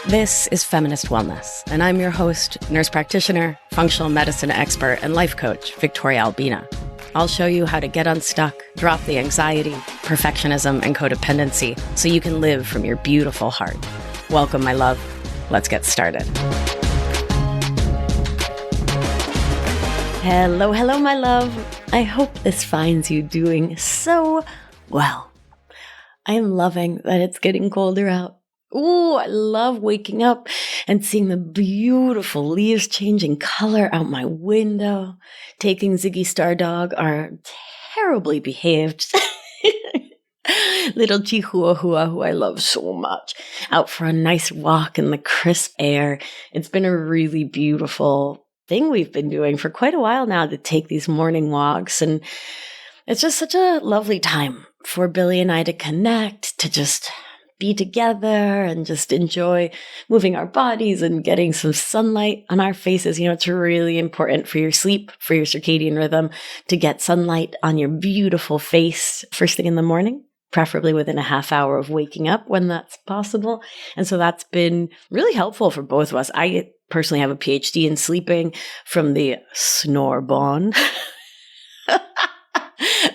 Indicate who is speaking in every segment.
Speaker 1: This is Feminist Wellness, and I'm your host, nurse practitioner, functional medicine expert, and life coach, Victoria Albina. I'll show you how to get unstuck, drop the anxiety, perfectionism, and codependency so you can live from your beautiful heart. Welcome, my love. Let's get started. Hello, hello, my love. I hope this finds you doing so well. I am loving that it's getting colder out. Ooh, I love waking up and seeing the beautiful leaves changing color out my window, taking Ziggy Star Dog, our terribly behaved little chihuahua who I love so much, out for a nice walk in the crisp air. It's been a really beautiful thing we've been doing for quite a while now, to take these morning walks. And it's just such a lovely time for Billy and I to connect, to just be together and just enjoy moving our bodies and getting some sunlight on our faces. You know, it's really important for your sleep, for your circadian rhythm, to get sunlight on your beautiful face first thing in the morning, preferably within a half hour of waking up when that's possible. And so that's been really helpful for both of us. I personally have a PhD in sleeping from the Snorbonne.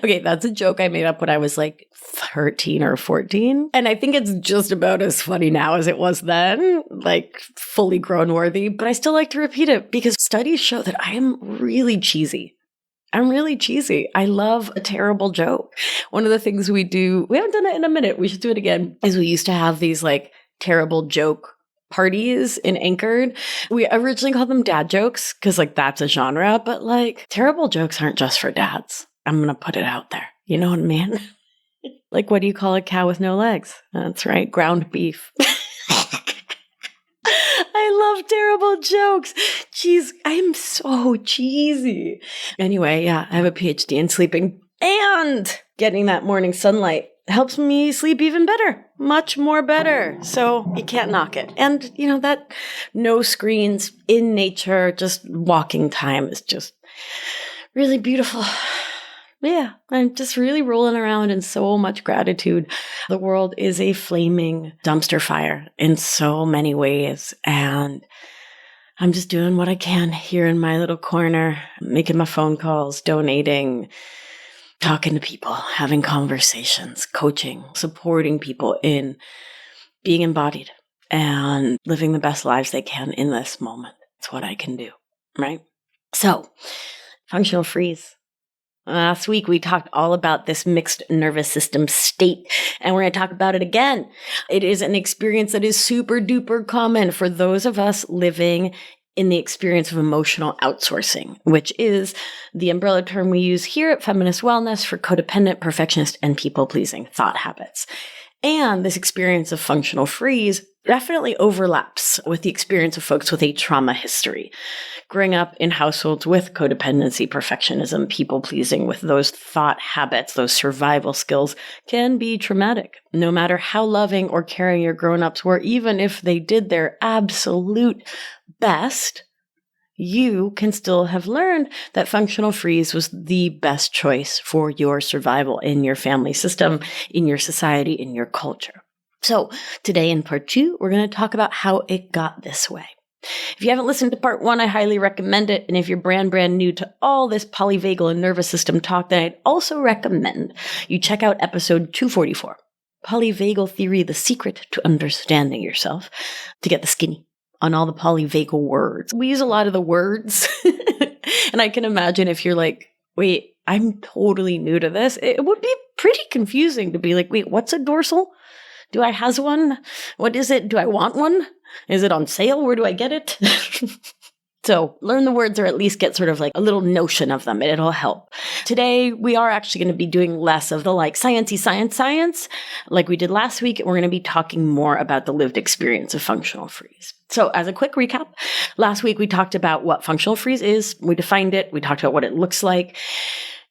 Speaker 1: Okay, that's a joke I made up when I was like 13 or 14. And I think it's just about as funny now as it was then, like fully grown worthy. But I still like to repeat it because studies show that I am really cheesy. I'm really cheesy. I love a terrible joke. One of the things we do, we haven't done it in a minute, we should do it again, is we used to have these like terrible joke parties in Anchored. We originally called them dad jokes because like that's a genre, but like terrible jokes aren't just for dads. I'm going to put it out there. You know what I mean? Like, what do you call a cow with no legs? That's right, ground beef. I love terrible jokes. Jeez, I'm so cheesy. Anyway, yeah, I have a PhD in sleeping, and getting that morning sunlight helps me sleep even better, much more better. So you can't knock it. And, you know, that no screens in nature, just walking time is just really beautiful. Yeah, I'm just really rolling around in so much gratitude. The world is a flaming dumpster fire in so many ways. And I'm just doing what I can here in my little corner, making my phone calls, donating, talking to people, having conversations, coaching, supporting people in being embodied and living the best lives they can in this moment. It's what I can do, right? So, functional freeze. Last week, we talked all about this mixed nervous system state, and we're going to talk about it again. It is an experience that is super duper common for those of us living in the experience of emotional outsourcing, which is the umbrella term we use here at Feminist Wellness for codependent, perfectionist, and people-pleasing thought habits. And this experience of functional freeze definitely overlaps with the experience of folks with a trauma history. Growing up in households with codependency, perfectionism, people-pleasing, with those thought habits, those survival skills, can be traumatic. No matter how loving or caring your grown-ups were, even if they did their absolute best, you can still have learned that functional freeze was the best choice for your survival in your family system, in your society, in your culture. So today in part 2, we're going to talk about how it got this way. If you haven't listened to part 1, I highly recommend it. And if you're brand new to all this polyvagal and nervous system talk, then I'd also recommend you check out episode 244, Polyvagal Theory, the Secret to Understanding Yourself, to get the skinny on all the polyvagal words. We use a lot of the words. And I can imagine if you're like, wait, I'm totally new to this, it would be pretty confusing to be like, wait, what's a dorsal? Do I has one? What is it? Do I want one? Is it on sale? Where do I get it? So learn the words, or at least get sort of like a little notion of them. It'll help. Today, we are actually going to be doing less of the like sciencey science like we did last week. We're going to be talking more about the lived experience of functional freeze. So as a quick recap, last week we talked about what functional freeze is. We defined it. We talked about what it looks like.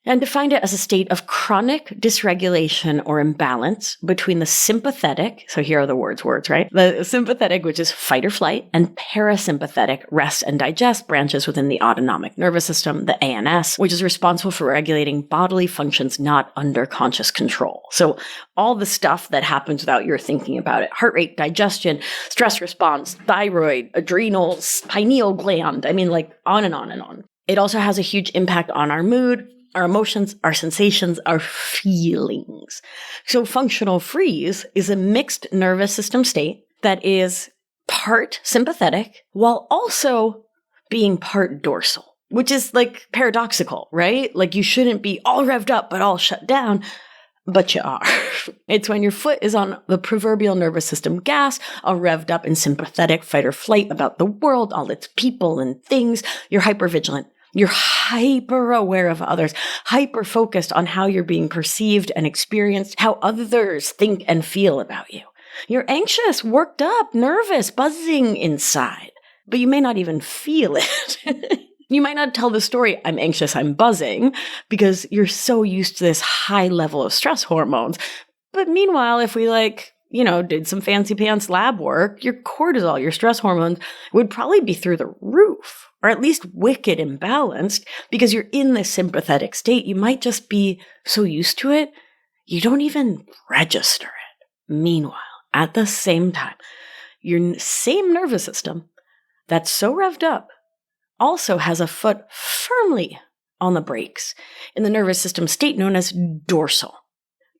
Speaker 1: and defined it as a state of chronic dysregulation or imbalance between the sympathetic, so here are the words, right? The sympathetic, which is fight or flight, and parasympathetic, rest and digest, branches within the autonomic nervous system, the ANS, which is responsible for regulating bodily functions not under conscious control. So all the stuff that happens without your thinking about it: heart rate, digestion, stress response, thyroid, adrenals, pineal gland, on and on and on. It also has a huge impact on our mood, our emotions, our sensations, our feelings. So functional freeze is a mixed nervous system state that is part sympathetic while also being part dorsal, which is paradoxical, right? You shouldn't be all revved up but all shut down, but you are. It's when your foot is on the proverbial nervous system gas, all revved up in sympathetic fight or flight about the world, all its people and things. You're hypervigilant. You're hyper aware of others, hyper focused on how you're being perceived and experienced, how others think and feel about you. You're anxious, worked up, nervous, buzzing inside, but you may not even feel it. You might not tell the story, I'm anxious, I'm buzzing, because you're so used to this high level of stress hormones. But meanwhile, if we did some fancy pants lab work, your cortisol, your stress hormones would probably be through the roof, or at least wicked imbalanced, because you're in this sympathetic state. You might just be so used to it, you don't even register it. Meanwhile, at the same time, your same nervous system that's so revved up also has a foot firmly on the brakes in the nervous system state known as dorsal.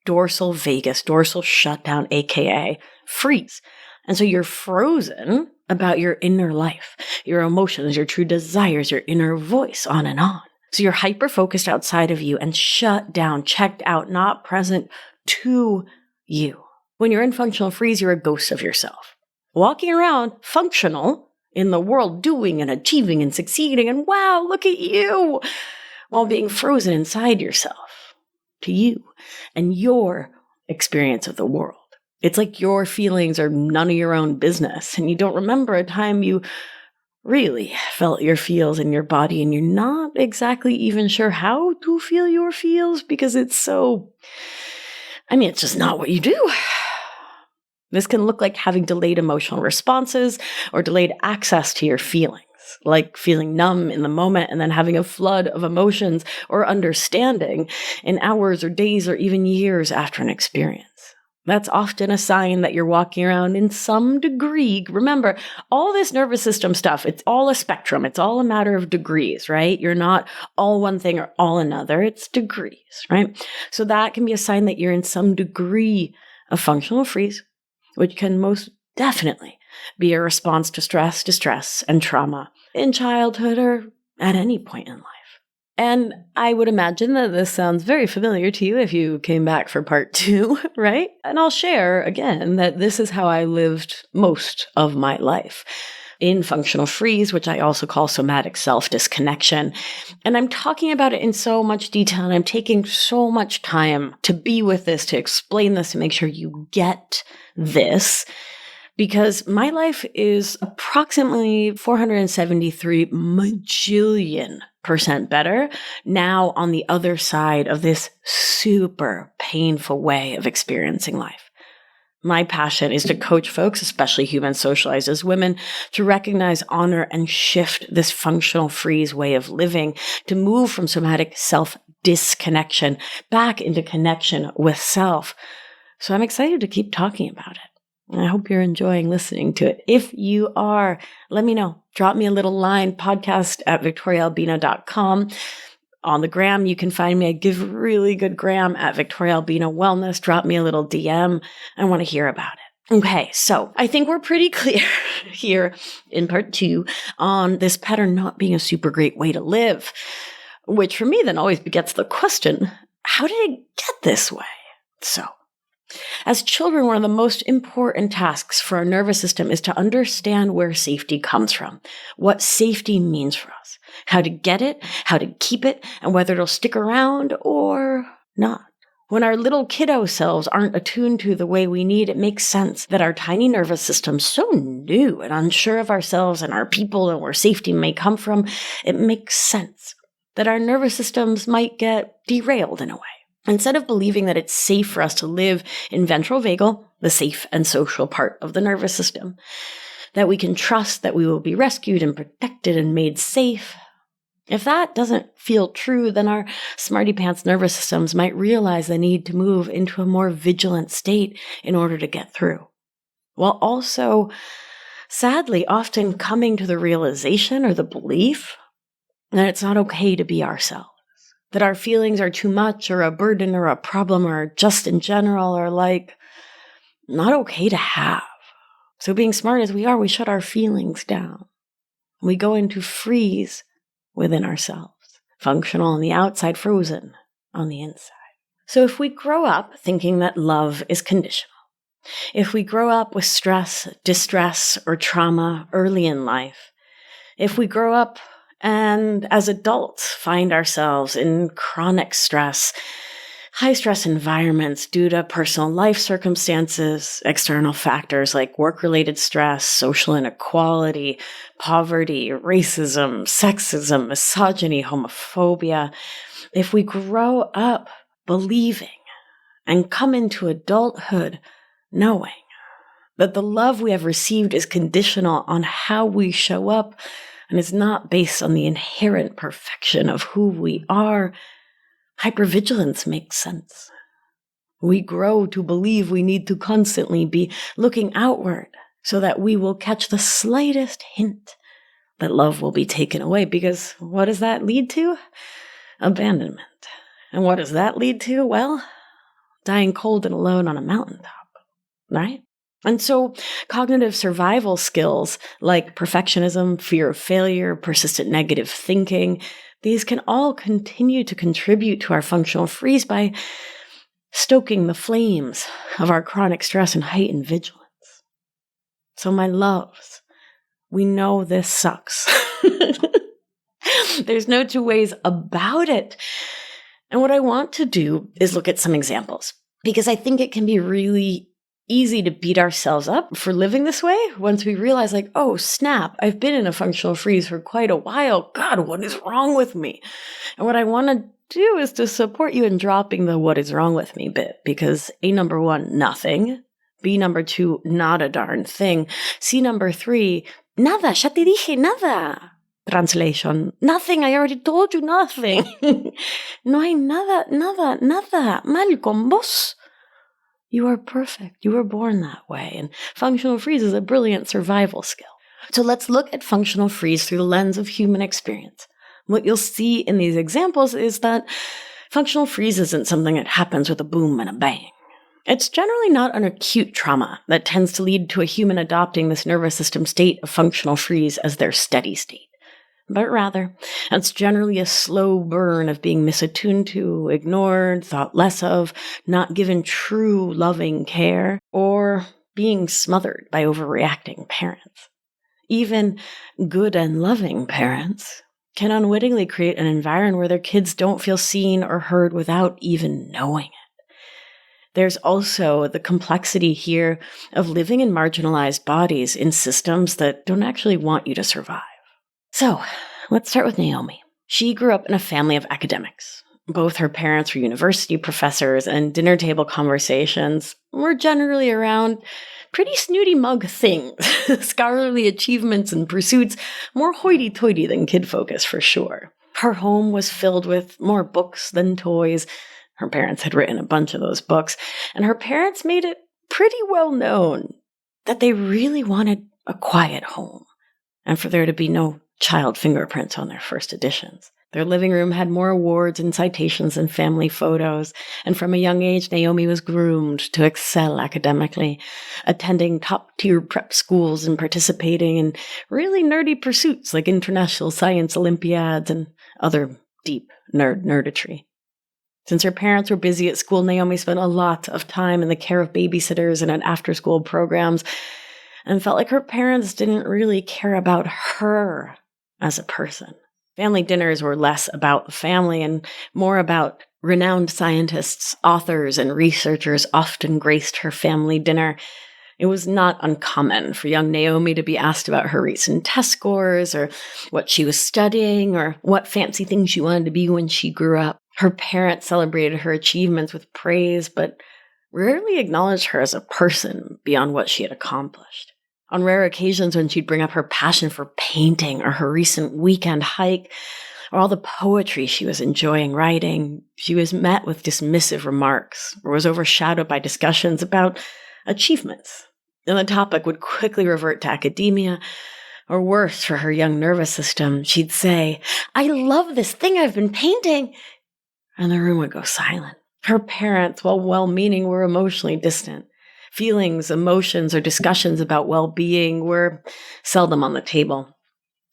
Speaker 1: Dorsal vagus, dorsal shutdown, aka freeze. And so you're frozen about your inner life, your emotions, your true desires, your inner voice, on and on. So you're hyper-focused outside of you and shut down, checked out, not present to you. When you're in functional freeze, you're a ghost of yourself, walking around functional in the world, doing and achieving and succeeding, and wow, look at you, while being frozen inside yourself, to you and your experience of the world. It's like your feelings are none of your own business, and you don't remember a time you really felt your feels in your body, and you're not exactly even sure how to feel your feels because it's just not what you do. This can look like having delayed emotional responses or delayed access to your feelings, like feeling numb in the moment and then having a flood of emotions or understanding in hours or days or even years after an experience. That's often a sign that you're walking around in some degree. Remember, all this nervous system stuff, it's all a spectrum. It's all a matter of degrees, right? You're not all one thing or all another. It's degrees, right? So that can be a sign that you're in some degree of functional freeze, which can most definitely be a response to stress, distress, and trauma in childhood or at any point in life. And I would imagine that this sounds very familiar to you if you came back for part 2, right? And I'll share again that this is how I lived most of my life, in functional freeze, which I also call somatic self-disconnection. And I'm talking about it in so much detail, and I'm taking so much time to be with this, to explain this, to make sure you get this, because my life is approximately 473 majillion% better now on the other side of this super painful way of experiencing life. My passion is to coach folks, especially humans socialized as women, to recognize, honor, and shift this functional freeze way of living, to move from somatic self-disconnection back into connection with self. So I'm excited to keep talking about it. I hope you're enjoying listening to it. If you are, let me know. Drop me a little line, podcast@victoriaalbina.com. On the gram, you can find me. I give really good gram at Victoria Albina Wellness. Drop me a little DM. I want to hear about it. Okay, so I think we're pretty clear here in part 2 on this pattern not being a super great way to live, which for me then always begets the question, how did it get this way? So, as children, one of the most important tasks for our nervous system is to understand where safety comes from, what safety means for us, how to get it, how to keep it, and whether it'll stick around or not. When our little kiddo selves aren't attuned to the way we need, it makes sense that our tiny nervous system, so new and unsure of ourselves and our people and where safety may come from, it makes sense that our nervous systems might get derailed in a way. Instead of believing that it's safe for us to live in ventral vagal, the safe and social part of the nervous system, that we can trust that we will be rescued and protected and made safe, if that doesn't feel true, then our smarty pants nervous systems might realize the need to move into a more vigilant state in order to get through, while also, sadly, often coming to the realization or the belief that it's not okay to be ourselves, that our feelings are too much or a burden or a problem or just in general are like not okay to have. So being smart as we are, we shut our feelings down. We go into freeze within ourselves, functional on the outside, frozen on the inside. So if we grow up thinking that love is conditional, if we grow up with stress, distress, or trauma early in life, if we grow up and as adults find ourselves in chronic stress, high-stress environments due to personal life circumstances, external factors like work-related stress, social inequality, poverty, racism, sexism, misogyny, homophobia, if we grow up believing and come into adulthood knowing that the love we have received is conditional on how we show up and is not based on the inherent perfection of who we are, hypervigilance makes sense. We grow to believe we need to constantly be looking outward so that we will catch the slightest hint that love will be taken away. Because what does that lead to? Abandonment. And what does that lead to? Well, dying cold and alone on a mountaintop, right? And so cognitive survival skills like perfectionism, fear of failure, persistent negative thinking, these can all continue to contribute to our functional freeze by stoking the flames of our chronic stress and heightened vigilance. So my loves, we know this sucks. There's no two ways about it. And what I want to do is look at some examples, because I think it can be really easy to beat ourselves up for living this way once we realize, like, oh, snap, I've been in a functional freeze for quite a while. God, what is wrong with me? And what I want to do is to support you in dropping the what is wrong with me bit, because A, number one, nothing. B, number two, not a darn thing. C, number three, nada, ya te dije nada. Translation, nothing, I already told you nothing. No hay nada, nada, nada mal con vos. You are perfect. You were born that way. And functional freeze is a brilliant survival skill. So let's look at functional freeze through the lens of human experience. What you'll see in these examples is that functional freeze isn't something that happens with a boom and a bang. It's generally not an acute trauma that tends to lead to a human adopting this nervous system state of functional freeze as their steady state. But rather, it's generally a slow burn of being misattuned to, ignored, thought less of, not given true loving care, or being smothered by overreacting parents. Even good and loving parents can unwittingly create an environment where their kids don't feel seen or heard without even knowing it. There's also the complexity here of living in marginalized bodies in systems that don't actually want you to survive. So, let's start with Naomi. She grew up in a family of academics. Both her parents were university professors, and dinner table conversations were generally around pretty snooty mug things, scholarly achievements and pursuits, more hoity-toity than kid-focused for sure. Her home was filled with more books than toys. Her parents had written a bunch of those books, and her parents made it pretty well known that they really wanted a quiet home, and for there to be no child fingerprints on their first editions. Their living room had more awards and citations than family photos, and from a young age, Naomi was groomed to excel academically, attending top-tier prep schools and participating in really nerdy pursuits like international science Olympiads and other deep nerditry. Since her parents were busy at school, Naomi spent a lot of time in the care of babysitters and at after-school programs, and felt like her parents didn't really care about her as a person. Family dinners were less about the family and more about renowned scientists, authors, and researchers often graced her family dinner, It was not uncommon for young Naomi to be asked about her recent test scores or what she was studying or what fancy thing she wanted to be when she grew up. Her parents celebrated her achievements with praise, but rarely acknowledged her as a person beyond what she had accomplished. On rare occasions when she'd bring up her passion for painting or her recent weekend hike or all the poetry she was enjoying writing, she was met with dismissive remarks or was overshadowed by discussions about achievements. And the topic would quickly revert to academia, or worse for her young nervous system, she'd say, "I love this thing I've been painting," and the room would go silent. Her parents, while well-meaning, were emotionally distant. Feelings, emotions, or discussions about well-being were seldom on the table.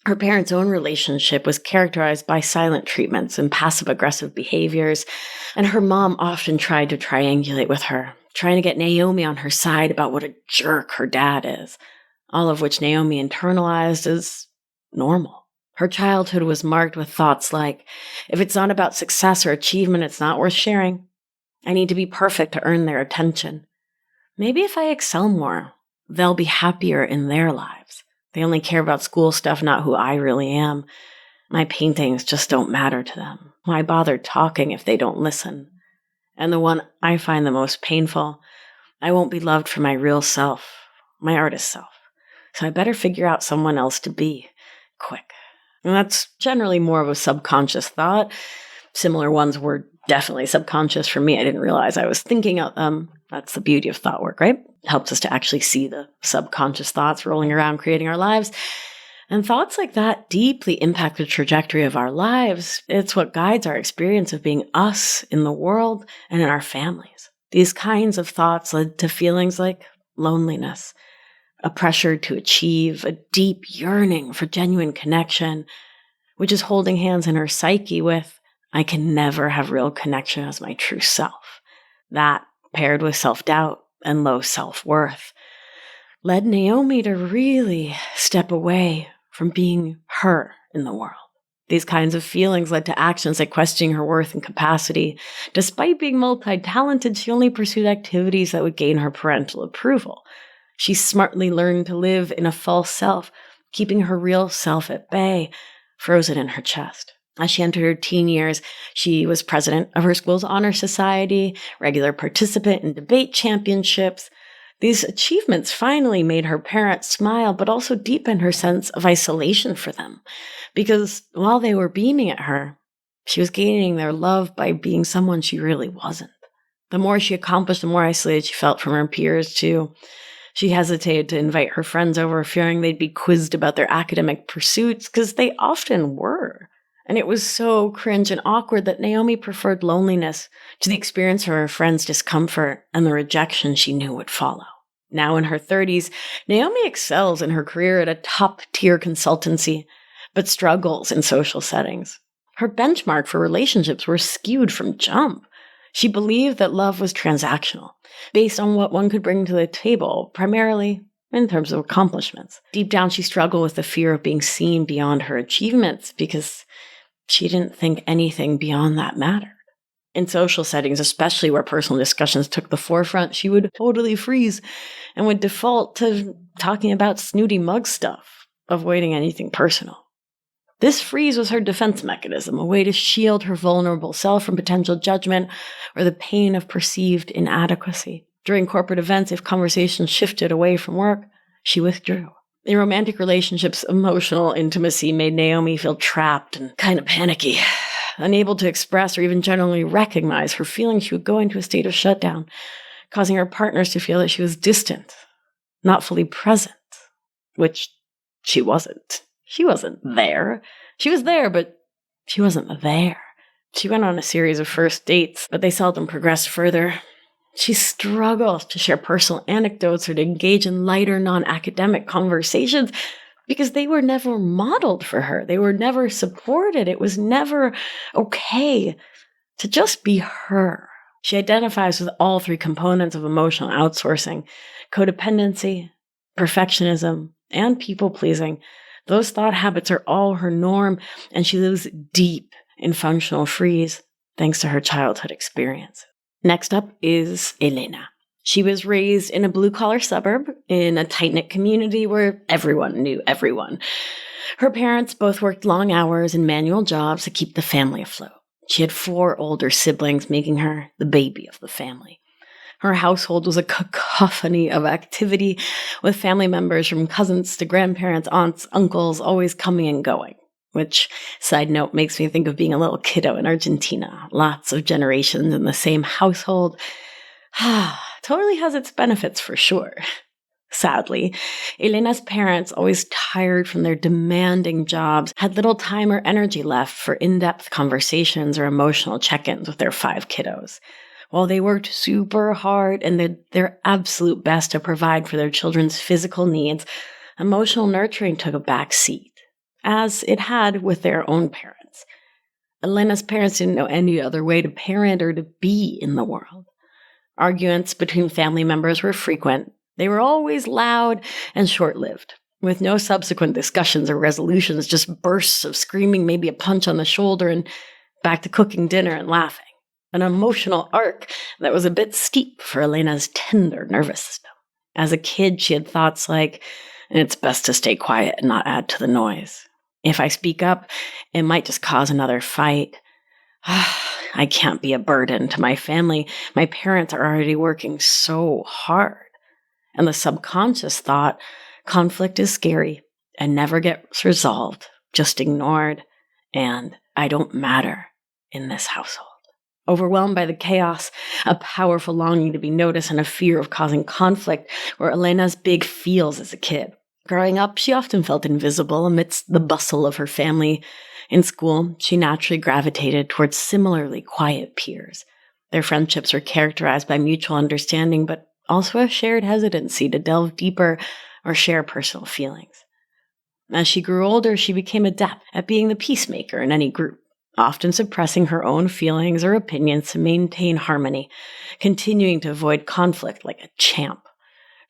Speaker 1: Her parents' own relationship was characterized by silent treatments and passive-aggressive behaviors, and her mom often tried to triangulate with her, trying to get Naomi on her side about what a jerk her dad is, all of which Naomi internalized as normal. Her childhood was marked with thoughts like, if it's not about success or achievement, it's not worth sharing. I need to be perfect to earn their attention. Maybe if I excel more, they'll be happier in their lives. They only care about school stuff, not who I really am. My paintings just don't matter to them. Why bother talking if they don't listen? And the one I find the most painful, I won't be loved for my real self, my artist self. So I better figure out someone else to be, quick. And that's generally more of a subconscious thought. Similar ones were definitely subconscious for me. I didn't realize I was thinking of them. That's the beauty of thought work, right? It helps us to actually see the subconscious thoughts rolling around, creating our lives. And thoughts like that deeply impact the trajectory of our lives. It's what guides our experience of being us in the world and in our families. These kinds of thoughts led to feelings like loneliness, a pressure to achieve, a deep yearning for genuine connection, which is holding hands in her psyche with, I can never have real connection as my true self. That, paired with self-doubt and low self-worth, led Naomi to really step away from being her in the world. These kinds of feelings led to actions like questioning her worth and capacity. Despite being multi-talented, she only pursued activities that would gain her parental approval. She smartly learned to live in a false self, keeping her real self at bay, frozen in her chest. As she entered her teen years, she was president of her school's honor society, regular participant in debate championships. These achievements finally made her parents smile, but also deepened her sense of isolation for them. Because while they were beaming at her, she was gaining their love by being someone she really wasn't. The more she accomplished, the more isolated she felt from her peers, too. She hesitated to invite her friends over, fearing they'd be quizzed about their academic pursuits, because they often were. And it was so cringe and awkward that Naomi preferred loneliness to the experience of her friends' discomfort and the rejection she knew would follow. Now in her 30s, Naomi excels in her career at a top-tier consultancy, but struggles in social settings. Her benchmark for relationships were skewed from jump. She believed that love was transactional, based on what one could bring to the table, primarily in terms of accomplishments. Deep down, she struggled with the fear of being seen beyond her achievements because she didn't think anything beyond that mattered. In social settings, especially where personal discussions took the forefront, she would totally freeze and would default to talking about snooty mug stuff, avoiding anything personal. This freeze was her defense mechanism, a way to shield her vulnerable self from potential judgment or the pain of perceived inadequacy. During corporate events, if conversations shifted away from work, she withdrew. In romantic relationships, emotional intimacy made Naomi feel trapped and kind of panicky. Unable to express or even generally recognize her feelings, she would go into a state of shutdown, causing her partners to feel that she was distant, not fully present, which she wasn't. She wasn't there. She was there, but she wasn't there. She went on a series of first dates, but they seldom progressed further. She struggled to share personal anecdotes or to engage in lighter, non-academic conversations because they were never modeled for her. They were never supported. It was never okay to just be her. She identifies with all three components of emotional outsourcing: codependency, perfectionism, and people-pleasing. Those thought habits are all her norm, and she lives deep in functional freeze thanks to her childhood experience. Next up is Elena. She was raised in a blue-collar suburb in a tight-knit community where everyone knew everyone. Her parents both worked long hours and manual jobs to keep the family afloat. She had 4 older siblings, making her the baby of the family. Her household was a cacophony of activity, with family members from cousins to grandparents, aunts, uncles, always coming and going. Which, side note, makes me think of being a little kiddo in Argentina. Lots of generations in the same household. Totally has its benefits for sure. Sadly, Elena's parents, always tired from their demanding jobs, had little time or energy left for in-depth conversations or emotional check-ins with their 5 kiddos. While they worked super hard and did their absolute best to provide for their children's physical needs, emotional nurturing took a back seat, as it had with their own parents. Elena's parents didn't know any other way to parent or to be in the world. Arguments between family members were frequent. They were always loud and short-lived, with no subsequent discussions or resolutions, just bursts of screaming, maybe a punch on the shoulder, and back to cooking dinner and laughing. An emotional arc that was a bit steep for Elena's tender nervous system. As a kid, she had thoughts like, it's best to stay quiet and not add to the noise. If I speak up, it might just cause another fight. I can't be a burden to my family. My parents are already working so hard. And the subconscious thought, conflict is scary and never gets resolved, just ignored, and I don't matter in this household. Overwhelmed by the chaos, a powerful longing to be noticed and a fear of causing conflict were Elena's big feels as a kid. Growing up, she often felt invisible amidst the bustle of her family. In school, she naturally gravitated towards similarly quiet peers. Their friendships were characterized by mutual understanding, but also a shared hesitancy to delve deeper or share personal feelings. As she grew older, she became adept at being the peacemaker in any group, often suppressing her own feelings or opinions to maintain harmony, continuing to avoid conflict like a champ.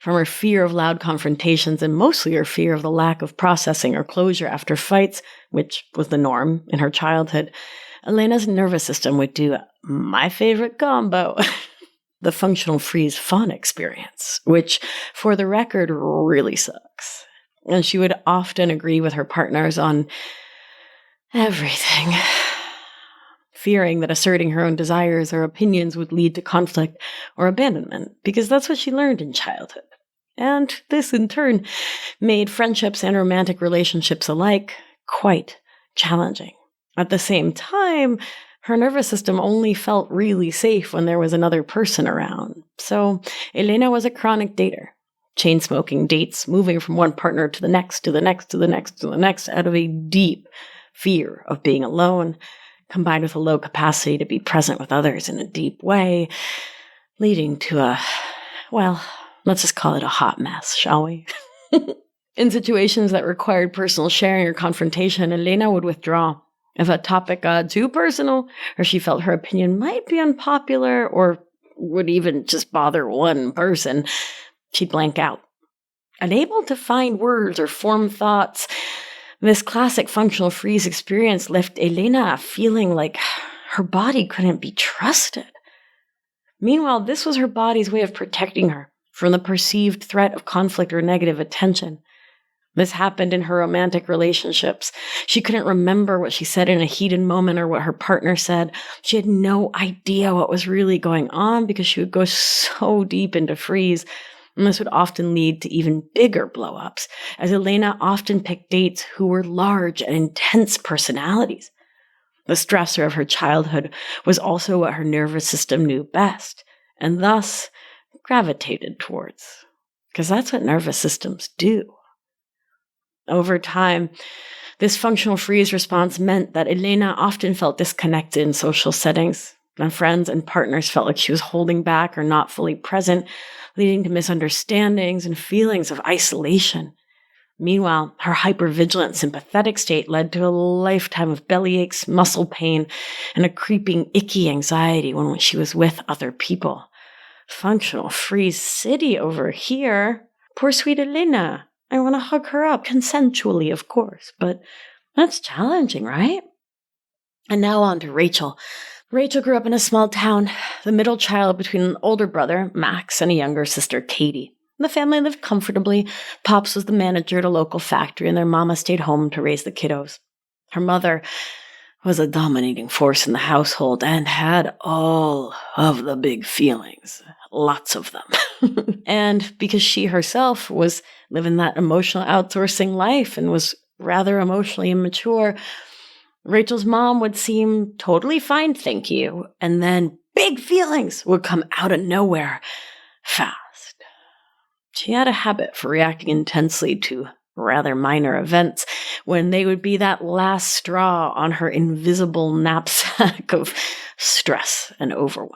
Speaker 1: From her fear of loud confrontations and mostly her fear of the lack of processing or closure after fights, which was the norm in her childhood, Elena's nervous system would do my favorite combo, the functional freeze fun experience, which, for the record, really sucks. And she would often agree with her partners on everything, fearing that asserting her own desires or opinions would lead to conflict or abandonment, because that's what she learned in childhood. And this, in turn, made friendships and romantic relationships alike quite challenging. At the same time, her nervous system only felt really safe when there was another person around. So Elena was a chronic dater, chain-smoking dates, moving from one partner to the next, to the next, to the next, to the next, out of a deep fear of being alone, combined with a low capacity to be present with others in a deep way, leading to let's just call it a hot mess, shall we? In situations that required personal sharing or confrontation, Elena would withdraw. If a topic got too personal, or she felt her opinion might be unpopular, or would even just bother one person, she'd blank out. Unable to find words or form thoughts, this classic functional freeze experience left Elena feeling like her body couldn't be trusted. Meanwhile, this was her body's way of protecting her from the perceived threat of conflict or negative attention. This happened in her romantic relationships. She couldn't remember what she said in a heated moment or what her partner said. She had no idea what was really going on because she would go so deep into freeze. And this would often lead to even bigger blow-ups, as Elena often picked dates who were large and intense personalities. The stressor of her childhood was also what her nervous system knew best, and thus gravitated towards, because that's what nervous systems do. Over time, this functional freeze response meant that Elena often felt disconnected in social settings, and friends and partners felt like she was holding back or not fully present, leading to misunderstandings and feelings of isolation. Meanwhile, her hypervigilant sympathetic state led to a lifetime of bellyaches, muscle pain, and a creeping, icky anxiety when she was with other people. Functional freeze city over here. Poor sweet Elena. I want to hug her up, consensually, of course, but that's challenging, right? And now on to Rachel. Rachel grew up in a small town. the middle child between an older brother, Max, and a younger sister, Katie. The family lived comfortably. Pops was the manager at a local factory, and their mama stayed home to raise the kiddos. Her mother was a dominating force in the household and had all of the big feelings, lots of them. And because she herself was living that emotional outsourcing life and was rather emotionally immature, Rachel's mom would seem totally fine, thank you, and then big feelings would come out of nowhere fast. She had a habit for reacting intensely to rather minor events when they would be that last straw on her invisible knapsack of stress and overwhelm.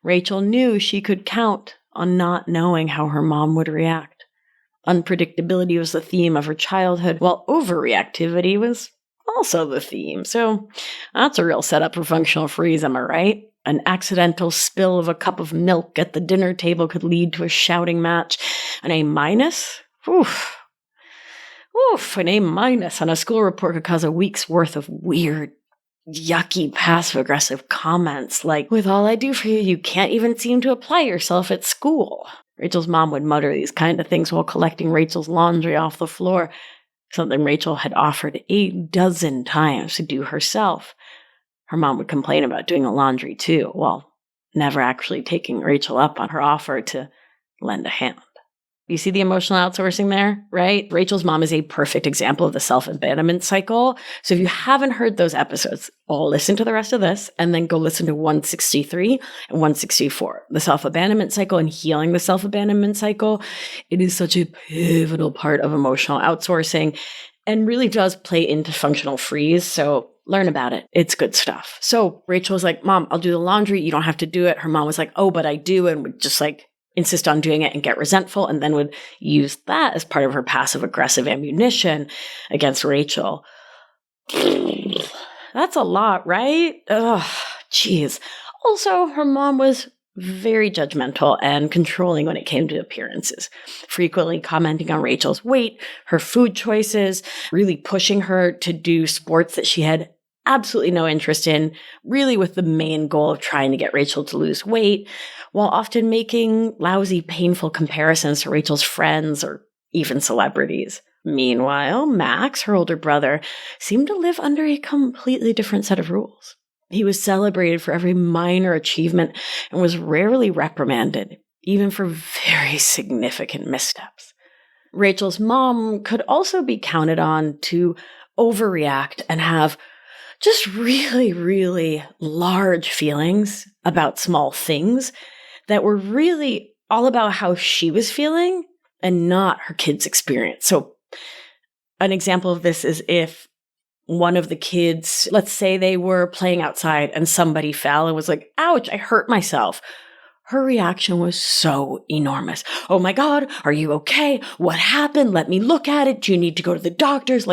Speaker 1: Rachel knew she could count on not knowing how her mom would react. Unpredictability was the theme of her childhood, while overreactivity was also the theme. So that's a real setup for functional freeze, am I right? An accidental spill of a cup of milk at the dinner table could lead to a shouting match. An A-? An A- on a school report could cause a week's worth of weird, yucky, passive-aggressive comments like, "With all I do for you, you can't even seem to apply yourself at school." Rachel's mom would mutter these kind of things while collecting Rachel's laundry off the floor, something Rachel had offered 8 times to do herself. Her mom would complain about doing the laundry too, while never actually taking Rachel up on her offer to lend a hand. You see the emotional outsourcing there, right? Rachel's mom is a perfect example of the self-abandonment cycle. So if you haven't heard those episodes, I'll listen to the rest of this and then go listen to 163 and 164, the self-abandonment cycle and healing the self-abandonment cycle. It is such a pivotal part of emotional outsourcing and really does play into functional freeze. So learn about it. It's good stuff. So Rachel was like, "Mom, I'll do the laundry. You don't have to do it." Her mom was like, "Oh, but I do." And would just insist on doing it and get resentful, and then would use that as part of her passive-aggressive ammunition against Rachel. That's a lot, right? Ugh, jeez. Also, her mom was very judgmental and controlling when it came to appearances, frequently commenting on Rachel's weight, her food choices, really pushing her to do sports that she had absolutely no interest in, really with the main goal of trying to get Rachel to lose weight, while often making lousy, painful comparisons to Rachel's friends or even celebrities. Meanwhile, Max, her older brother, seemed to live under a completely different set of rules. He was celebrated for every minor achievement and was rarely reprimanded, even for very significant missteps. Rachel's mom could also be counted on to overreact and have just really, really large feelings about small things that were really all about how she was feeling and not her kid's experience. So an example of this is if one of the kids, let's say they were playing outside and somebody fell and was like, "Ouch, I hurt myself." Her reaction was so enormous. "Oh my God, are you okay? What happened? Let me look at it. Do you need to go to the doctors?"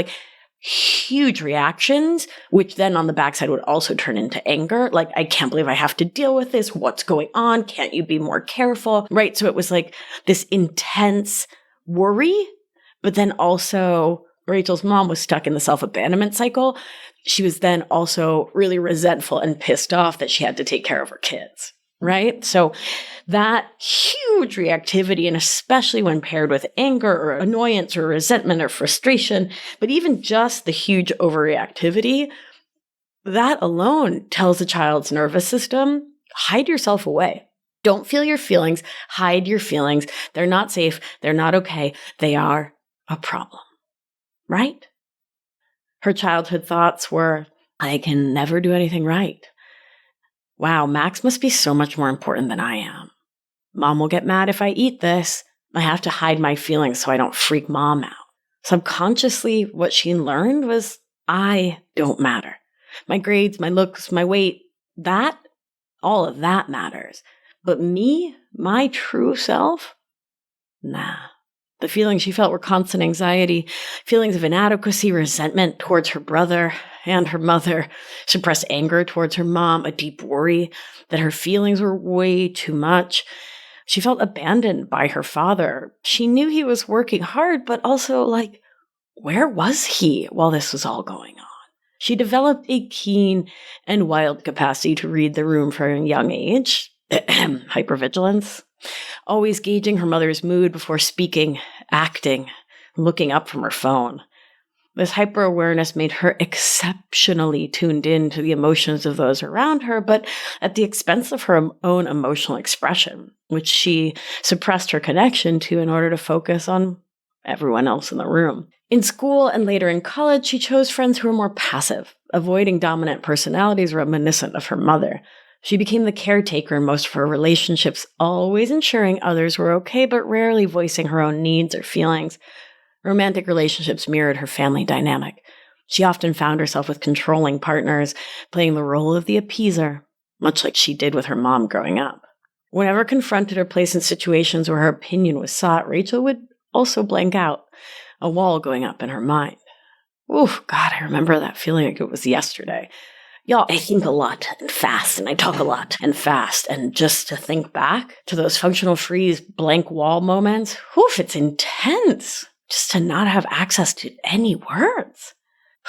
Speaker 1: Huge reactions, which then on the backside would also turn into anger. "I can't believe I have to deal with this. What's going on? Can't you be more careful?" Right? So it was this intense worry, but then also Rachel's mom was stuck in the self-abandonment cycle. She was then also really resentful and pissed off that she had to take care of her kids. Right? So that huge reactivity, and especially when paired with anger or annoyance or resentment or frustration, but even just the huge overreactivity, that alone tells a child's nervous system, hide yourself away. Don't feel your feelings. Hide your feelings. They're not safe. They're not okay. They are a problem. Right? Her childhood thoughts were, "I can never do anything right. Wow, Max must be so much more important than I am. Mom will get mad if I eat this. I have to hide my feelings so I don't freak Mom out." Subconsciously, what she learned was, I don't matter. My grades, my looks, my weight, all of that matters. But me, my true self, nah. The feelings she felt were constant anxiety, feelings of inadequacy, resentment towards her brother and her mother, suppressed anger towards her mom, a deep worry that her feelings were way too much. She felt abandoned by her father. She knew he was working hard, but also where was he while this was all going on? She developed a keen and wild capacity to read the room from a young age. hypervigilance, always gauging her mother's mood before speaking, acting, looking up from her phone. This hyper-awareness made her exceptionally tuned in to the emotions of those around her, but at the expense of her own emotional expression, which she suppressed her connection to in order to focus on everyone else in the room. In school and later in college, she chose friends who were more passive, avoiding dominant personalities reminiscent of her mother. She became the caretaker in most of her relationships, always ensuring others were okay, but rarely voicing her own needs or feelings. Romantic relationships mirrored her family dynamic. She often found herself with controlling partners, playing the role of the appeaser, much like she did with her mom growing up. Whenever confronted or placed in situations where her opinion was sought, Rachel would also blank out, a wall going up in her mind. Oof, God, I remember that feeling like it was yesterday. Y'all, I think a lot and fast, and I talk a lot and fast. And just to think back to those functional freeze blank wall moments, oof, it's intense. Just to not have access to any words.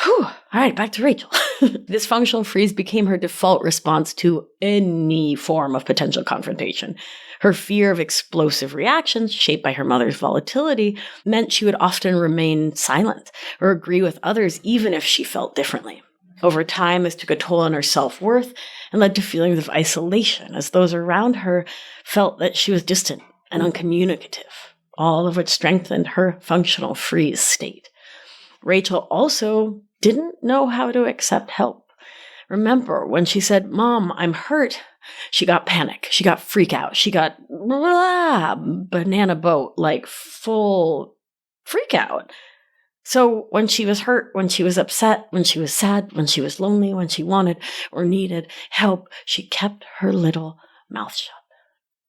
Speaker 1: Whew. All right, back to Rachel. This functional freeze became her default response to any form of potential confrontation. Her fear of explosive reactions, shaped by her mother's volatility, meant she would often remain silent or agree with others even if she felt differently. Over time, this took a toll on her self-worth and led to feelings of isolation as those around her felt that she was distant and uncommunicative, all of which strengthened her functional freeze state. Rachel also didn't know how to accept help. Remember, when she said, "Mom, I'm hurt," she got panic. She got freak out. She got banana boat, like full freak out. So when she was hurt, when she was upset, when she was sad, when she was lonely, when she wanted or needed help, she kept her little mouth shut.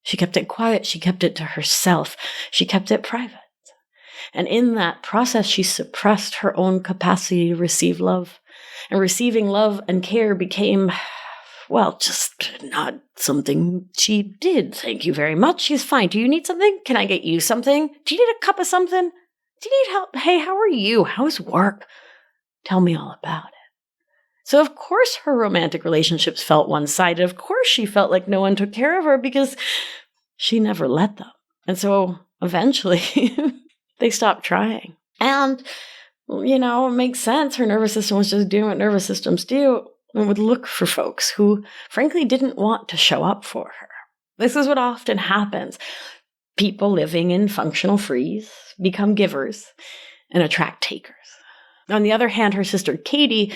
Speaker 1: She kept it quiet. She kept it to herself. She kept it private. And in that process, she suppressed her own capacity to receive love. And receiving love and care became, well, just not something she did. Thank you very much. She's fine. Do you need something? Can I get you something? Do you need a cup of something? Do you need help? Hey, how are you? How's work? Tell me all about it. So of course her romantic relationships felt one-sided. Of course she felt like no one took care of her because she never let them. And so eventually they stopped trying. And, it makes sense. Her nervous system was just doing what nervous systems do and would look for folks who frankly didn't want to show up for her. This is what often happens. People living in functional freeze become givers and attract takers. On the other hand, her sister Katie,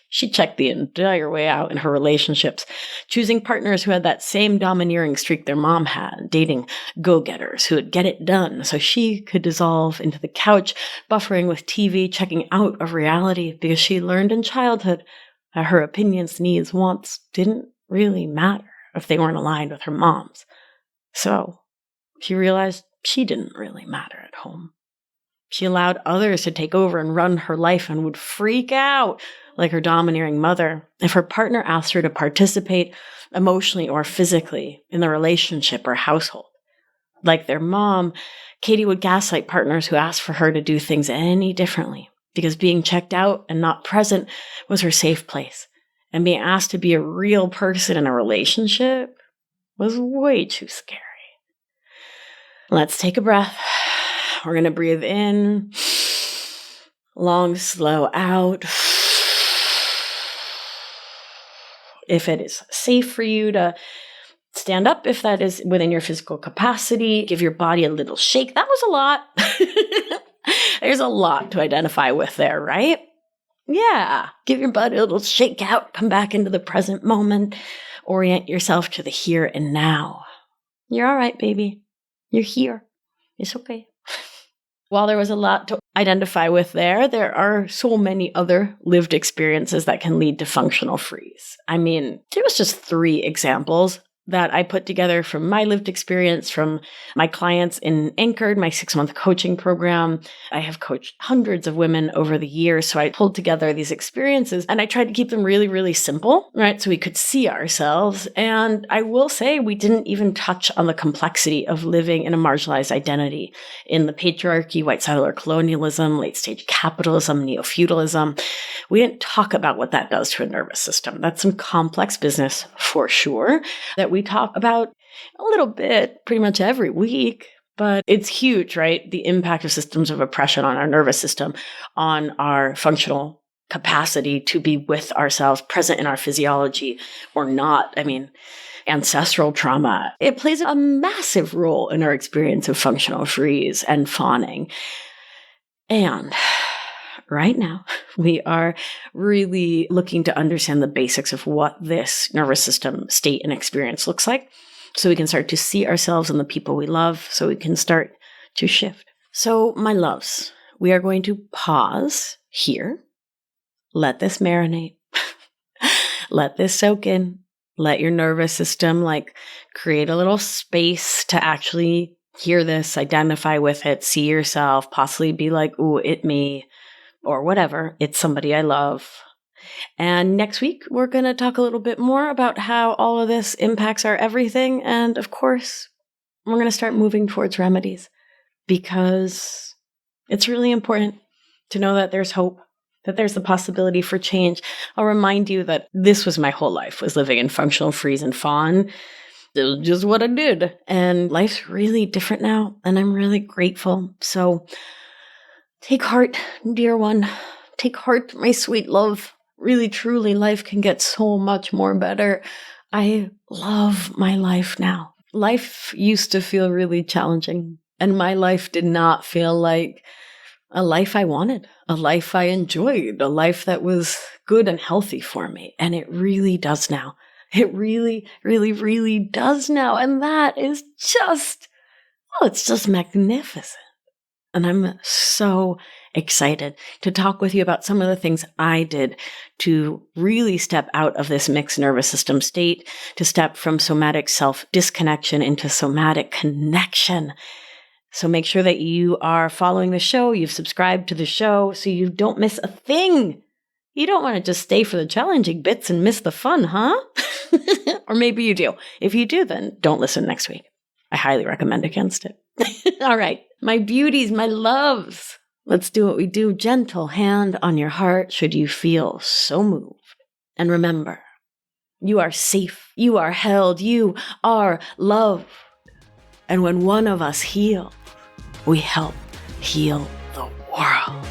Speaker 1: she checked the entire way out in her relationships, choosing partners who had that same domineering streak their mom had, dating go-getters who would get it done so she could dissolve into the couch, buffering with TV, checking out of reality because she learned in childhood that her opinions, needs, wants didn't really matter if they weren't aligned with her mom's. So she realized she didn't really matter at home. She allowed others to take over and run her life and would freak out like her domineering mother if her partner asked her to participate emotionally or physically in the relationship or household. Like their mom, Katie would gaslight partners who asked for her to do things any differently because being checked out and not present was her safe place. And being asked to be a real person in a relationship was way too scary. Let's take a breath. We're going to breathe in, long, slow out. If it is safe for you to stand up, if that is within your physical capacity, give your body a little shake. That was a lot. There's a lot to identify with there, right? Yeah. Give your body a little shake out. Come back into the present moment. Orient yourself to the here and now. You're all right, baby. You're here. It's okay. While there was a lot to identify with there are so many other lived experiences that can lead to functional freeze. I mean, there was just 3 examples that I put together from my lived experience from my clients in Anchored, my 6-month coaching program. I have coached hundreds of women over the years, so I pulled together these experiences and I tried to keep them really, really simple, right? So we could see ourselves. And I will say we didn't even touch on the complexity of living in a marginalized identity in the patriarchy, white settler colonialism, late stage capitalism, neo-feudalism. We didn't talk about what that does to a nervous system. That's some complex business for sure that we talk about a little bit pretty much every week. But it's huge, right? The impact of systems of oppression on our nervous system, on our functional capacity to be with ourselves, present in our physiology or not. I mean, ancestral trauma, it plays a massive role in our experience of functional freeze and fawning. And right now, we are really looking to understand the basics of what this nervous system state and experience looks like, so we can start to see ourselves and the people we love, so we can start to shift. So, my loves, we are going to pause here. Let this marinate. Let this soak in. Let your nervous system create a little space to actually hear this, identify with it, see yourself, possibly be like, ooh, it me, or whatever. It's somebody I love. And next week, we're going to talk a little bit more about how all of this impacts our everything. And of course, we're going to start moving towards remedies, because it's really important to know that there's hope, that there's the possibility for change. I'll remind you that this was my whole life, was living in functional freeze and fawn. It was just what I did. And life's really different now, and I'm really grateful. So take heart, dear one. Take heart, my sweet love. Really, truly, life can get so much more better. I love my life now. Life used to feel really challenging, and my life did not feel like a life I wanted, a life I enjoyed, a life that was good and healthy for me. And it really does now. It really, really, really does now. And that is just, it's just magnificent. And I'm so excited to talk with you about some of the things I did to really step out of this mixed nervous system state, to step from somatic self-disconnection into somatic connection. So make sure that you are following the show, you've subscribed to the show so you don't miss a thing. You don't want to just stay for the challenging bits and miss the fun, huh? Or maybe you do. If you do, then don't listen next week. I highly recommend against it. All right, my beauties, my loves. Let's do what we do. Gentle hand on your heart should you feel so moved. And remember, you are safe. You are held. You are loved. And when one of us heals, we help heal the world.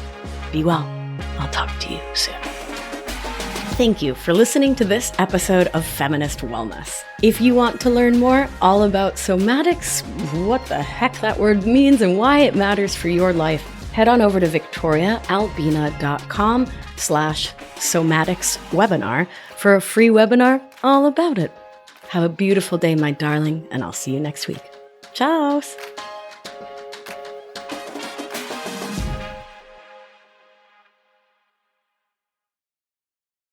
Speaker 1: Be well. I'll talk to you soon. Thank you for listening to this episode of Feminist Wellness. If you want to learn more all about somatics, what the heck that word means and why it matters for your life, head on over to victoriaalbina.com/somatics webinar for a free webinar all about it. Have a beautiful day, my darling, and I'll see you next week. Ciao!